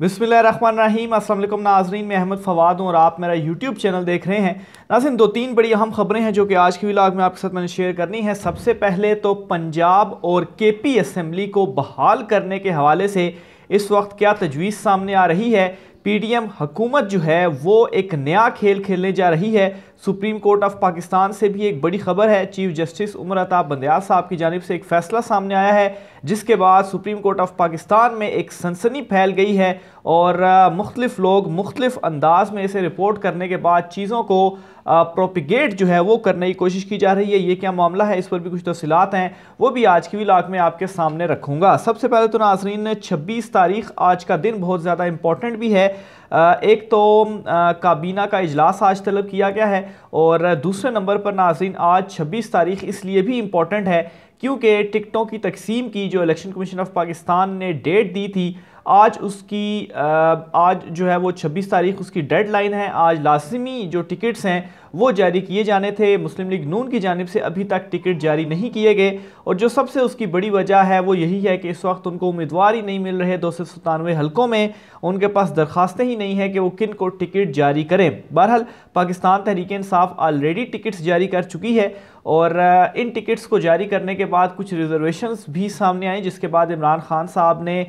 बिस्मिल्लाहिर्रहमानिर्रहीम। अस्सलाम वालेकुम नाज़रीन, मैं अहमद फ़वाद हूँ और आप मेरा यूट्यूब चैनल देख रहे हैं। नाज़रीन, दो तीन बड़ी अहम खबरें हैं जो कि आज की व्लॉग में आपके साथ मैंने शेयर करनी है। सबसे पहले तो पंजाब और केपी असम्बली को बहाल करने के हवाले से इस वक्त क्या तजवीज़ सामने आ रही है। पीडीएम हुकूमत जो है वो एक नया खेल खेलने जा रही है। सुप्रीम कोर्ट ऑफ पाकिस्तान से भी एक बड़ी खबर है। चीफ जस्टिस उमर अता बंदयाल साहब की जानिब से एक फ़ैसला सामने आया है, जिसके बाद सुप्रीम कोर्ट ऑफ पाकिस्तान में एक सनसनी फैल गई है और मुख्तलिफ लोग मुख्तलिफ अंदाज में इसे रिपोर्ट करने के बाद चीज़ों को प्रोपिगेट जो है वो करने की कोशिश की जा रही है। ये क्या मामला है, इस पर भी कुछ तफसीलात हैं, वो भी आज की व्लॉग में आपके सामने रखूँगा। सबसे पहले तो नाज़रीन, 26 तारीख आज का दिन बहुत ज़्यादा इंपॉर्टेंट भी है। एक तो काबीना का इजलास आज तलब किया गया है और दूसरे नंबर पर नाज़रीन आज 26 तारीख इसलिए भी इम्पॉर्टेंट है क्योंकि टिकटों की तकसीम की जो इलेक्शन कमीशन ऑफ पाकिस्तान ने डेट दी थी, आज उसकी आज जो है वो 26 तारीख उसकी डेडलाइन है। आज लाजमी जो टिकट्स हैं वो जारी किए जाने थे। मुस्लिम लीग नून की जानिब से अभी तक टिकट जारी नहीं किए गए और जो सबसे उसकी बड़ी वजह है वो यही है कि इस वक्त उनको उम्मीदवार ही नहीं मिल रहे। 297 हलकों में उनके पास दरखास्तें ही नहीं है कि वो किन को टिकट जारी करें। बहरहाल पाकिस्तान तहरीक इंसाफ ऑलरेडी टिकट्स जारी कर चुकी है और इन टिकट्स को जारी करने के बाद कुछ रिजर्वेशंस भी सामने आई, जिसके बाद इमरान खान साहब ने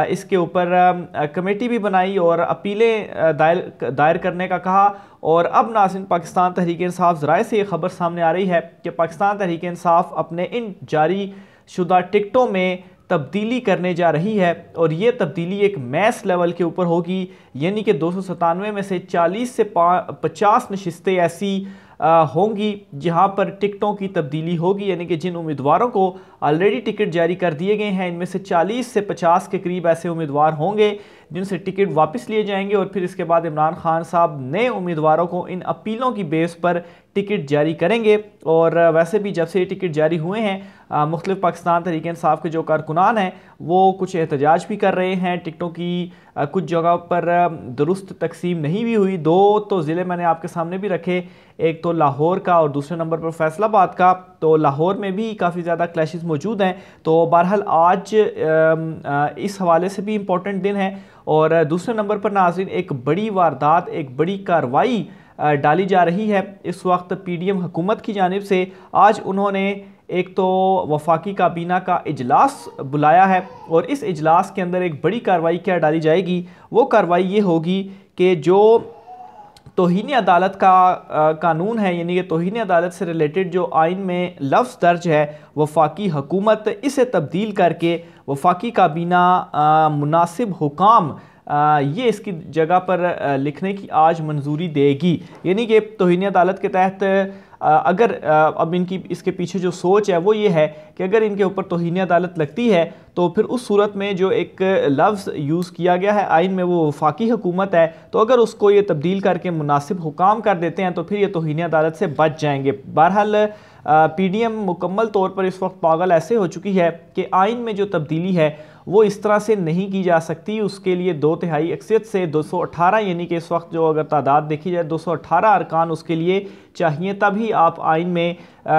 इसके ऊपर कमेटी भी बनाई और अपीलें दायर करने का कहा। और अब नाज़रीन, पाकिस्तान तहरीक इंसाफ ज़राए से ये खबर सामने आ रही है कि पाकिस्तान तहरीक इंसाफ अपने इन जारी शुदा टिकटों में तब्दीली करने जा रही है और ये तब्दीली एक मैस लेवल के ऊपर होगी, यानी कि 297 में से 40 से 50 नशिस्तें ऐसी होंगी जहां पर टिकटों की तब्दीली होगी, यानी कि जिन उम्मीदवारों को ऑलरेडी टिकट जारी कर दिए गए हैं इनमें से 40 से 50 के करीब ऐसे उम्मीदवार होंगे जिनसे टिकट वापस लिए जाएंगे और फिर इसके बाद इमरान खान साहब नए उम्मीदवारों को इन अपीलों की बेस पर टिकट जारी करेंगे। और वैसे भी जब से ये टिकट जारी हुए हैं मुख्तलिफ पाकिस्तान तहरीक इंसाफ के जो कारकुनान हैं वो कुछ एहतजाज भी कर रहे हैं। टिकटों की कुछ जगह पर दुरुस्त तकसीम नहीं भी हुई। दो तो ज़िले मैंने आपके सामने भी रखे, एक तो लाहौर का और दूसरे नंबर पर फैसलाबाद का। तो लाहौर में भी काफ़ी ज़्यादा क्लैशेस मौजूद हैं। तो बहरहाल आज इस हवाले से भी इम्पोर्टेंट दिन है। और दूसरे नंबर पर नाज़रीन एक बड़ी वारदात, एक बड़ी कार्रवाई डाली जा रही है इस वक्त पीडीएम हुकूमत की जानिब से। आज उन्होंने एक तो वफाकी काबीना का इजलास बुलाया है और इस इजलास के अंदर एक बड़ी कार्रवाई क्या डाली जाएगी, वो कार्रवाई ये होगी कि जो तौहीन अदालत का कानून है, यानी कि तौहीन अदालत से रिलेटेड जो आइन में लफ्ज़ दर्ज है वफाकी हुकूमत, इसे तब्दील करके वफाकी काबीना मुनासिब हुकाम ये इसकी जगह पर लिखने की आज मंजूरी देगी। यानी कि तौहीन अदालत के तहत अगर अब इनकी इसके पीछे जो सोच है वो ये है कि अगर इनके ऊपर तौहीन अदालत लगती है तो फिर उस सूरत में जो एक लफ्ज़ यूज़ किया गया है आइन में वो वफाकी हुकूमत है, तो अगर उसको ये तब्दील करके मुनासिब हुकाम कर देते हैं तो फिर ये तौहीन अदालत से बच जाएंगे। बहरहाल पीडीएम मुकम्मल तौर पर इस वक्त पागल ऐसे हो चुकी है कि आइन में जो तब्दीली है वो इस तरह से नहीं की जा सकती। उसके लिए 2/3 अक्सरियत से 218, यानी कि इस वक्त जो अगर तादाद देखी जाए 218 अरकान उसके लिए चाहिए, तभी आप आइन में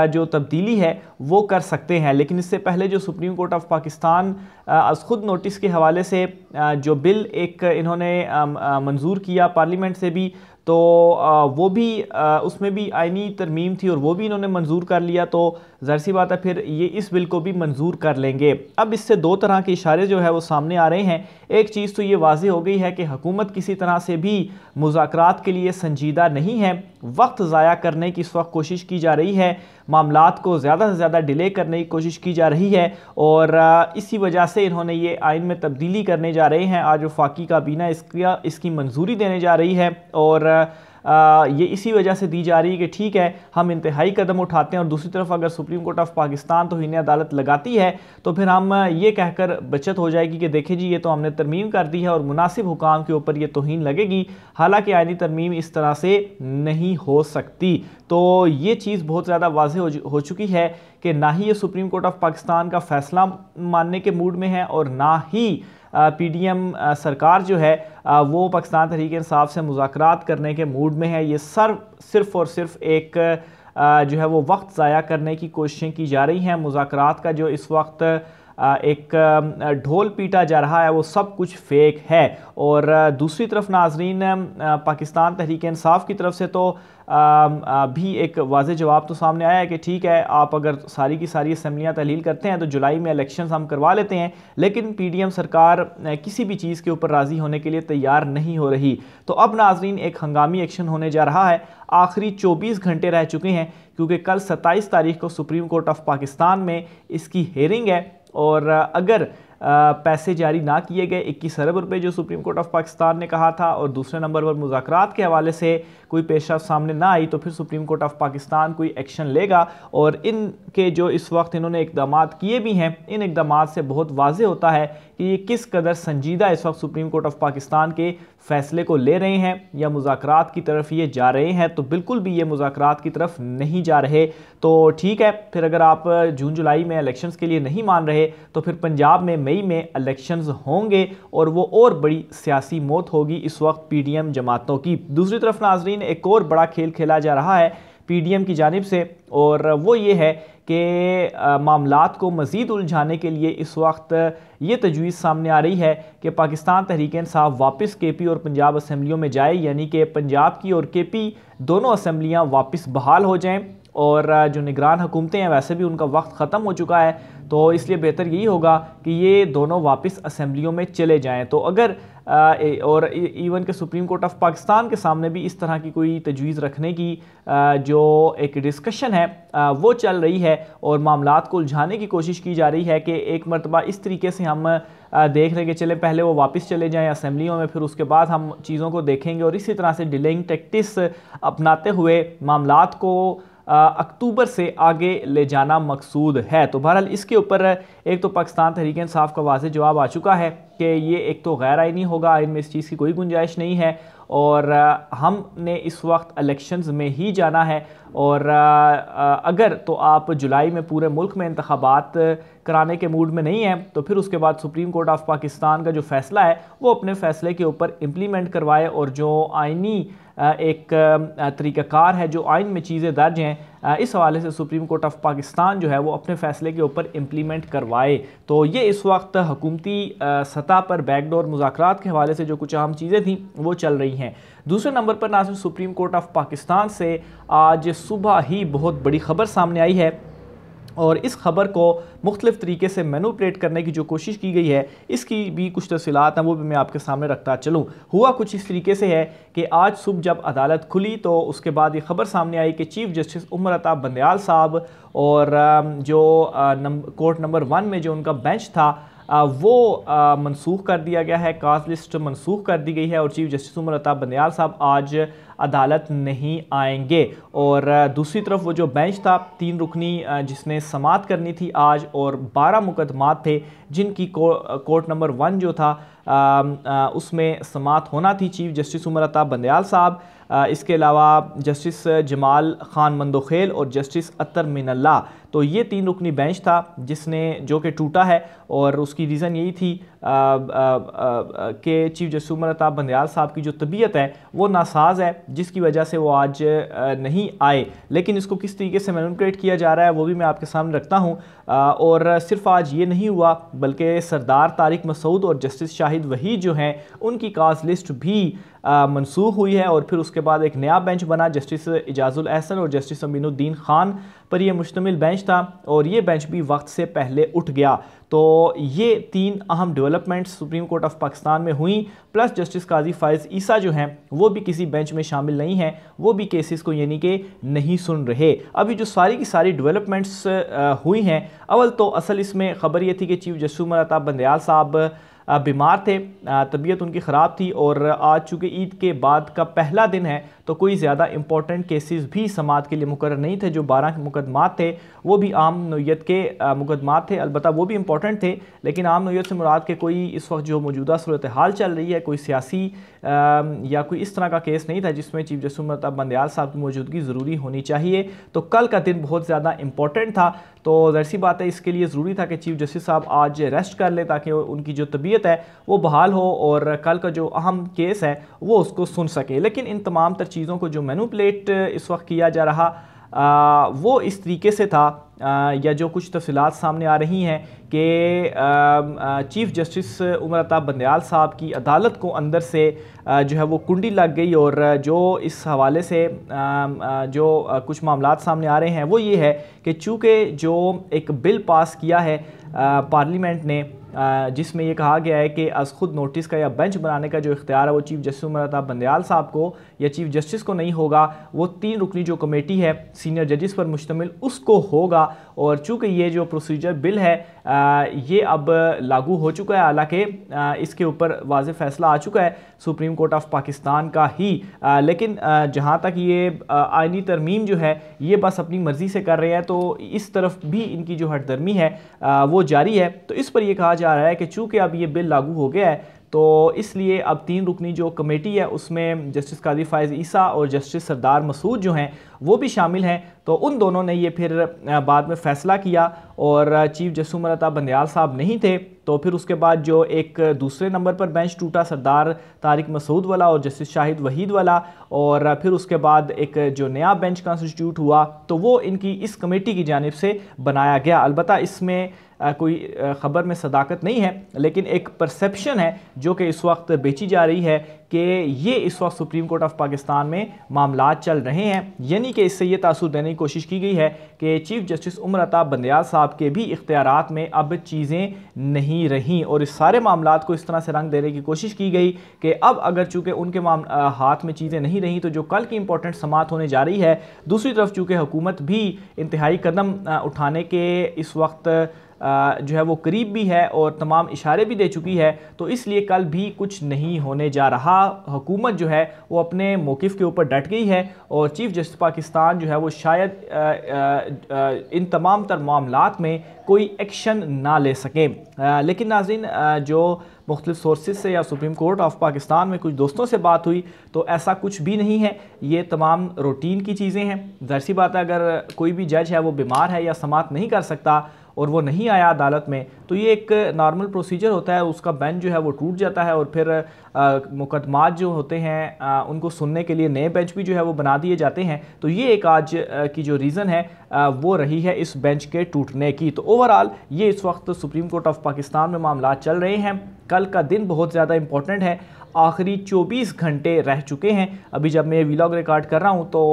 जो तब्दीली है वो कर सकते हैं। लेकिन इससे पहले जो सुप्रीम कोर्ट ऑफ पाकिस्तान खुद नोटिस के हवाले से जो बिल एक इन्होंने मंजूर किया पार्लियामेंट से भी, तो वो भी उसमें भी आइनी तरमीम थी और वो भी इन्होंने मंजूर कर लिया, तो ज़ाहिर सी बात है फिर ये इस बिल को भी मंजूर कर लेंगे। अब इससे दो तरह के इशारे जो है वो सामने आ रहे हैं। एक चीज़ तो ये वाज़ेह हो गई है कि हुकूमत किसी तरह से भी मुज़ाकरात के लिए संजीदा नहीं है, वक्त ज़ाया करने की इस वक्त कोशिश की जा रही है, मामलात को ज़्यादा से ज़्यादा डिले करने की कोशिश की जा रही है और इसी वजह से इन्होंने ये आइन में तब्दीली करने जा रहे हैं। आज वफाकी काबीना इसकी मंजूरी देने जा रही है और ये इसी वजह से दी जा रही है कि ठीक है हम इंतहाई कदम उठाते हैं और दूसरी तरफ अगर सुप्रीम कोर्ट ऑफ पाकिस्तान तौहीन अदालत लगाती है तो फिर हम ये कहकर बचत हो जाएगी कि देखें जी ये तो हमने तरमीम कर दी है और मुनासिब हुकाम के ऊपर ये तौहीन लगेगी। हालांकि आइनी तरमीम इस तरह से नहीं हो सकती। तो ये चीज़ बहुत ज़्यादा वाज़ेह हो चुकी है कि ना ही ये सुप्रीम कोर्ट ऑफ पाकिस्तान का फ़ैसला मानने के मूड में है और ना ही पीडीएम सरकार जो है वो पाकिस्तान तहरीक इंसाफ से मुज़ाकरात करने के मूड में है। ये सिर्फ़ और सिर्फ एक जो है वो वक्त ज़ाया करने की कोशिशें की जा रही हैं। मुज़ाकरात का जो इस वक्त एक ढोल पीटा जा रहा है वो सब कुछ फेक है। और दूसरी तरफ नाजरीन, पाकिस्तान तहरीक इंसाफ की तरफ से तो भी एक वाज़ेह जवाब तो सामने आया है कि ठीक है, आप अगर सारी की सारी असम्बलियाँ तहलील करते हैं तो जुलाई में इलेक्शंस हम करवा लेते हैं, लेकिन PDM सरकार किसी भी चीज़ के ऊपर राज़ी होने के लिए तैयार नहीं हो रही। तो अब नाजरीन एक हंगामी एक्शन होने जा रहा है। आखिरी 24 घंटे रह चुके हैं क्योंकि कल 27 तारीख को सुप्रीम कोर्ट ऑफ पाकिस्तान में इसकी हेयरिंग है। और अगर पैसे जारी ना किए गए 21 अरब रुपए जो सुप्रीम कोर्ट ऑफ पाकिस्तान ने कहा था, और दूसरे नंबर पर मुज़ाकरात के हवाले से कोई पेशरफ्त सामने ना आई, तो फिर सुप्रीम कोर्ट ऑफ पाकिस्तान कोई एक्शन लेगा। और इनके जो इस वक्त इन्होंने इकदाम किए भी हैं, इन इकदाम से बहुत वाज़ेह होता है कि ये किस कदर संजीदा इस वक्त सुप्रीम कोर्ट ऑफ पाकिस्तान के फैसले को ले रहे हैं या मुज़ाकरात की तरफ ये जा रहे हैं। तो बिल्कुल भी ये मुज़ाकरात की तरफ नहीं जा रहे। तो ठीक है, फिर अगर आप जून जुलाई में इलेक्शंस के लिए नहीं मान रहे तो फिर पंजाब में मई में इलेक्शंस होंगे और वो और बड़ी सियासी मौत होगी इस वक्त PDM जमातों की। दूसरी तरफ नाजरीन एक और बड़ा खेल खेला जा रहा है PDM की जानिब से, और वो ये है कि मामलात को मज़ीद उलझाने के लिए इस वक्त ये तजवीज़ सामने आ रही है कि पाकिस्तान तहरीक इंसाफ वापस KP और पंजाब असम्बलियों में जाए, यानी कि पंजाब की और KP दोनों असम्बलियाँ वापस बहाल हो जाएँ। और जो निगरान हुकूमतें हैं वैसे भी उनका वक्त ख़त्म हो चुका है, तो इसलिए बेहतर यही होगा कि ये दोनों वापस असम्बलियों में चले जाएं। तो अगर और इवन के सुप्रीम कोर्ट ऑफ पाकिस्तान के सामने भी इस तरह की कोई तजवीज़ रखने की जो एक डिस्कशन है वो चल रही है और मामलात को उलझाने की कोशिश की जा रही है कि एक मरतबा इस तरीके से हम देख लेंगे, चले पहले वो वापस चले जाएं असम्बलियों में, फिर उसके बाद हम चीज़ों को देखेंगे। और इसी तरह से डिलेइंग टैक्टिक्स अपनाते हुए मामलात को अक्टूबर से आगे ले जाना मकसूद है। तो बहरहाल इसके ऊपर एक तो पाकिस्तान तहरीक इंसाफ का वाज़ेह जवाब आ चुका है कि ये एक तो गैर आइनी होगा, इनमें इस चीज़ की कोई गुंजाइश नहीं है, और हमने इस वक्त इलेक्शंस में ही जाना है। और अगर तो आप जुलाई में पूरे मुल्क में इंतखाबात कराने के मूड में नहीं हैं तो फिर उसके बाद सुप्रीम कोर्ट ऑफ पाकिस्तान का जो फ़ैसला है वो अपने फ़ैसले के ऊपर इम्प्लीमेंट करवाए, और जो आइनी एक तरीक़ाकार है, जो आइन में चीज़ें दर्ज हैं, इस हवाले से सुप्रीम कोर्ट ऑफ पाकिस्तान जो है वो अपने फ़ैसले के ऊपर इम्प्लीमेंट करवाए। तो ये इस वक्त हुकूमती सतह पर बैकडोर मुज़ाकरात के हवाले से जो कुछ अहम चीज़ें थी वो चल रही हैं। दूसरे नंबर पर नाज़रीन, सुप्रीम कोर्ट ऑफ पाकिस्तान से आज सुबह ही बहुत बड़ी खबर सामने आई है, और इस खबर को मुख्तलिफ़ तरीके से मैनिपुलेट करने की जो कोशिश की गई है इसकी भी कुछ तफसीलात हैं वो भी मैं आपके सामने रखता चलूँ। हुआ कुछ इस तरीके से है कि आज सुबह जब अदालत खुली तो उसके बाद ये खबर सामने आई कि चीफ जस्टिस उमर अता बंदयाल साहब और जो कोर्ट नंबर 1 में जो उनका बेंच था वो मनसूख कर दिया गया है, काज लिस्ट मनसूख कर दी गई है, और चीफ जस्टिस उमर अता बंदयाल साहब आज अदालत नहीं आएंगे। और दूसरी तरफ वो जो बेंच था 3 रुकनी जिसने समाअत करनी थी आज, और 12 मुकदमात थे जिनकी कोर्ट नंबर 1 जो था उसमें समाअत होना थी चीफ जस्टिस उमर अता बंदयाल साहब, इसके अलावा जस्टिस जमाल खान मंदोखेल और जस्टिस अतर मिनल्ला। तो ये 3 रुकनी बेंच था जिसने जो कि टूटा है, और उसकी रीज़न यही थी कि चीफ जस्टिस उमर अता बंदयाल साहब की जो तबीयत है वो नासाज है, जिसकी वजह से वो आज नहीं आए। लेकिन इसको किस तरीके से मैनिपुलेट किया जा रहा है वो भी मैं आपके सामने रखता हूँ। और सिर्फ आज ये नहीं हुआ बल्कि सरदार तारिक मसूद और जस्टिस शाहिद वहीद जो हैं उनकी काज लिस्ट भी मनसूख हुई है, और फिर उसके बाद एक नया बेंच बना जस्टिस इजाजुल अहसन और जस्टिस अमीनुद्दीन खान पर यह मुश्तमिल बेंच था, और ये बेंच भी वक्त से पहले उठ गया। तो ये 3 अहम developments supreme court of Pakistan में हुई, प्लस जस्टिस काजी फाइज ईसा जो हैं वो भी किसी बेंच में शामिल नहीं हैं, वो भी केसेस को यानी कि नहीं सुन रहे। अभी जो सारी की सारी डेवलपमेंट्स हुई हैं, अव्वल तो असल इसमें खबर ये थी कि चीफ जस्टिस उमर अता बंदयाल साहब बीमार थे, तबीयत उनकी ख़राब थी, और आज चूँकि ईद के बाद का पहला दिन है तो कोई ज़्यादा इंपॉर्टेंट केसेस भी समाअत के लिए मुकर्रर नहीं थे। जो 12 मुकदमात थे वो भी आम नौयत के मुकदमात थे, अलबत्ता वो भी इंपॉर्टेंट थे, लेकिन आम नौयत से मुराद के कोई इस वक्त जो मौजूदा सूरत हाल चल रही है, कोई सियासी या कोई इस तरह का केस नहीं था जिसमें चीफ जस्टिस उमर अता बंदयाल साहब की मौजूदगी ज़रूरी होनी चाहिए। तो कल का दिन बहुत ज़्यादा इंपॉर्टेंट था, तो ज़ाहिर सी बात है इसके लिए ज़रूरी था कि चीफ जस्टिस साहब आज रेस्ट कर लें ताकि उनकी जो तबीयत है वो बहाल हो और कल का जो अहम केस है वो उसको सुन सके। लेकिन इन तमाम तर चीज़ों को जो मैनिपुलेट इस वक्त किया जा रहा वो इस तरीके से था, या जो कुछ तफसीलात सामने आ रही हैं कि चीफ़ जस्टिस उमर अता बंदयाल साहब की अदालत को अंदर से जो है वो कुंडी लग गई, और जो इस हवाले से जो कुछ मामलात सामने आ रहे हैं वो ये है कि चूँकि जो एक बिल पास किया है पार्लियामेंट ने, जिसमें ये कहा गया है कि अज खुद नोटिस का या बेंच बनाने का जो इख्तियार है वो चीफ़ जस्टिस उमर अता बंदयाल साहब को या चीफ़ जस्टिस को नहीं होगा, वो 3 रुकनी जो कमेटी है सीनियर जजेस पर मुश्तमिल उसको होगा। और चूँकि ये जो प्रोसीजर बिल है ये अब लागू हो चुका है, हालांकि इसके ऊपर वाज़ेह फ़ैसला आ चुका है सुप्रीम कोर्ट ऑफ पाकिस्तान का ही, लेकिन जहाँ तक ये आइनी तरमीम जो है ये बस अपनी मर्ज़ी से कर रहे हैं, तो इस तरफ भी इनकी जो हटदर्मी है वो जारी है। तो इस पर यह कहा जा रहा है कि चूँकि अब ये बिल लागू हो गया है तो इसलिए अब 3 रुकनी जो कमेटी है उसमें जस्टिस कादी फ़ाइज़ ईसा और जस्टिस सरदार मसूद जो हैं वो भी शामिल हैं। तो उन दोनों ने ये फिर बाद में फ़ैसला किया, और चीफ़ जस्टिस उमर अता बंदयाल साहब नहीं थे, तो फिर उसके बाद जो एक दूसरे नंबर पर बेंच टूटा सरदार तारिक मसूद वाला और जस्टिस शाहिद वहीद वाला, और फिर उसके बाद एक जो नया बेंच कॉन्स्टिट्यूट हुआ तो वो इनकी इस कमेटी की जानिब से बनाया गया। अलबत्ता इसमें कोई ख़बर में सदाकत नहीं है, लेकिन एक परसेप्शन है जो कि इस वक्त बेची जा रही है कि ये इस वक्त सुप्रीम कोर्ट ऑफ पाकिस्तान में मामलात चल रहे हैं, यानी कि इससे ये तासुर देने की कोशिश की गई है कि चीफ़ जस्टिस उमर अता बंदयाल साहब के भी इख्तियारात में अब चीज़ें नहीं रहीं, और इस सारे मामलात को इस तरह से रंग देने की कोशिश की गई कि अब अगर चूँकि उनके हाथ में चीज़ें नहीं रहीं तो जो कल की इंपॉर्टेंट समात होने जा रही है, दूसरी तरफ चूँकि हुकूमत भी इंतहाई कदम उठाने के इस वक्त जो है वो करीब भी है और तमाम इशारे भी दे चुकी है, तो इसलिए कल भी कुछ नहीं होने जा रहा। हुकूमत जो है वो अपने मौक़िफ़ के ऊपर डट गई है, और चीफ़ जस्टिस पाकिस्तान जो है वो शायद इन तमाम तर मामलात में कोई एक्शन ना ले सके। लेकिन नाज़रीन, जो मुख्तलिफ सोर्सेज से या सुप्रीम कोर्ट ऑफ पाकिस्तान में कुछ दोस्तों से बात हुई तो ऐसा कुछ भी नहीं है, ये तमाम रूटीन की चीज़ें हैं। ज़ाहिर सी बात है, अगर कोई भी जज है वो बीमार है या समात नहीं कर सकता और वो नहीं आया अदालत में, तो ये एक नॉर्मल प्रोसीजर होता है, उसका बेंच जो है वो टूट जाता है, और फिर मुकदमात जो होते हैं उनको सुनने के लिए नए बेंच भी जो है वो बना दिए जाते हैं। तो ये एक आज की जो रीज़न है वो रही है इस बेंच के टूटने की। तो ओवरऑल ये इस वक्त सुप्रीम कोर्ट ऑफ पाकिस्तान में मामलात चल रहे हैं। कल का दिन बहुत ज़्यादा इंपॉर्टेंट है, आखिरी 24 घंटे रह चुके हैं। अभी जब मैं व्लॉग रिकॉर्ड कर रहा हूँ तो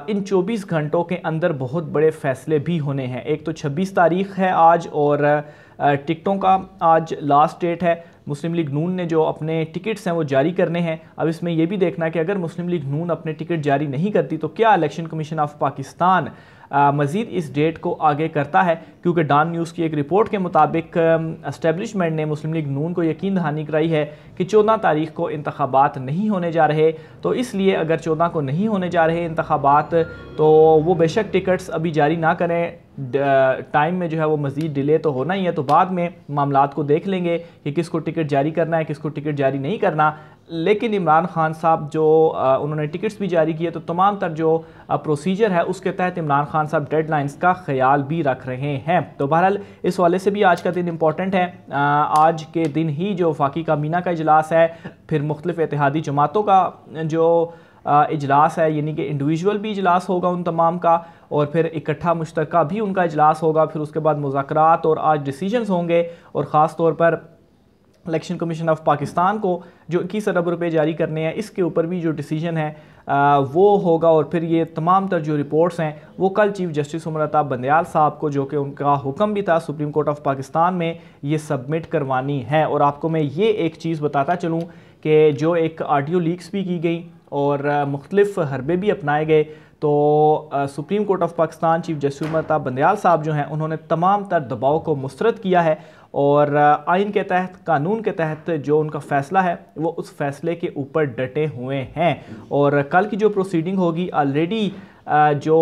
इन 24 घंटों के अंदर बहुत बड़े फ़ैसले भी होने हैं। एक तो 26 तारीख़ है आज, और टिकटों का आज लास्ट डेट है। मुस्लिम लीग नून ने जो अपने टिकट्स हैं वो जारी करने हैं। अब इसमें यह भी देखना है कि अगर मुस्लिम लीग नून अपने टिकट जारी नहीं करती तो क्या इलेक्शन कमीशन ऑफ पाकिस्तान मज़ीद इस डेट को आगे करता है, क्योंकि डॉन न्यूज़ की एक रिपोर्ट के मुताबिक एस्टेब्लिशमेंट ने मुस्लिम लीग नून को यकीन दहानी कराई है कि 14 तारीख़ को इंतखाबात नहीं होने जा रहे। तो इसलिए अगर 14 को नहीं होने जा रहे इंतखाबात तो वो बेशक टिकट्स अभी जारी ना करें, टाइम में जो है वो मज़ीद डिले तो होना ही है, तो बाद में मामलात को देख लेंगे कि किसको टिकट जारी करना है, किसको टिकट जारी नहीं करना। लेकिन इमरान खान साहब जो उन्होंने टिकट्स भी जारी किए, तो तमाम तर जो प्रोसीजर है उसके तहत इमरान खान साहब डेडलाइंस का ख्याल भी रख रहे हैं। तो बहरहाल इस वाले से भी आज का दिन इंपॉर्टेंट है। आज के दिन ही जो वफाकी काबीना का इजलास है, फिर मुख्तलिफ इत्तेहादी जमातों का जो इजलास है, यानी कि इंडिविजुअल भी इजलास होगा उन तमाम का, और फिर इकट्ठा मुश्तरका भी उनका इजलास होगा। फिर उसके बाद मुज़ाकरात और आज डिसीजंस होंगे, और ख़ास तौर पर इलेक्शन कमीशन ऑफ पाकिस्तान को जो 21 अरब रुपए जारी करने हैं, इसके ऊपर भी जो डिसीजन है वो होगा। और फिर ये तमाम तर जो रिपोर्ट्स हैं वो कल चीफ़ जस्टिस उमर अता बंदयाल साहब को, जो कि उनका हुक्म भी था सुप्रीम कोर्ट ऑफ पाकिस्तान में, ये सबमिट करवानी है। और आपको मैं ये एक चीज़ बताता चलूँ कि जो एक ऑडियो लीक्स भी की गई और मुख्तलिफ हरबे भी अपनाए गए, तो supreme court of Pakistan chief justice Umar Ata Bandial साहब जो हैं उन्होंने तमाम तर दबाव को मुस्तरद किया है, और आइन के तहत, कानून के तहत जो उनका फ़ैसला है वो उस फैसले के ऊपर डटे हुए हैं। और कल की जो प्रोसीडिंग होगी, ऑलरेडी जो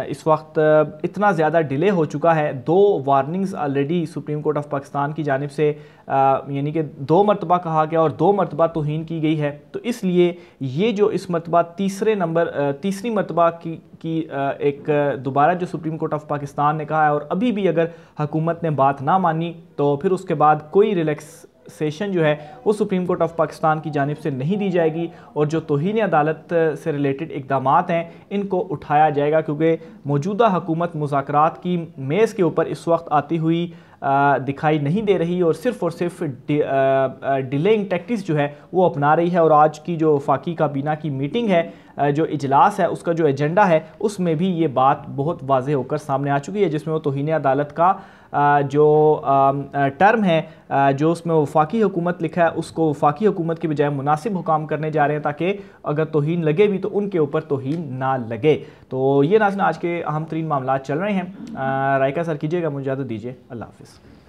इस वक्त इतना ज़्यादा डिले हो चुका है, 2 warnings already supreme court of Pakistan की जानिब से यानी कि 2 मरतबा कहा गया और 2 मरतबा तौहीन की गई है। तो इसलिए ये जो इस मरतबा तीसरी मरतबा की एक दोबारा जो सुप्रीम कोर्ट ऑफ पाकिस्तान ने कहा है, और अभी भी अगर हुकूमत ने बात ना मानी तो फिर उसके बाद कोई रिलैक्स सेशन जो है वो सुप्रीम कोर्ट ऑफ पाकिस्तान की जानिब से नहीं दी जाएगी और जो तौहीन अदालत से रिलेटेड इक़दामात हैं इनको उठाया जाएगा, क्योंकि मौजूदा हुकूमत मुज़ाकरात की मेज़ के ऊपर इस वक्त आती हुई दिखाई नहीं दे रही और सिर्फ डिलेइंग टैक्टिक्स जो है वो अपना रही है। और आज की जो वफाकी काबीना की मीटिंग है, जो इजलास है, उसका जो एजेंडा है उसमें भी ये बात बहुत वाज़ेह होकर सामने आ चुकी है, जिसमें वो तौहीन अदालत का जो टर्म है, जो उसमें वफाकी हुकूमत लिखा है, उसको वफाकी हुकूमत की बजाय मुनासिब हुकाम करने जा रहे हैं, ताकि अगर तौहीन लगे भी तो उनके ऊपर तौहीन ना लगे। तो ये नाज़रीन आज के अहम तरीन मामला चल रहे हैं। रायका सर कीजिएगा, मुझे इजाज़त दीजिए। अल्लाह हाफ़िज़।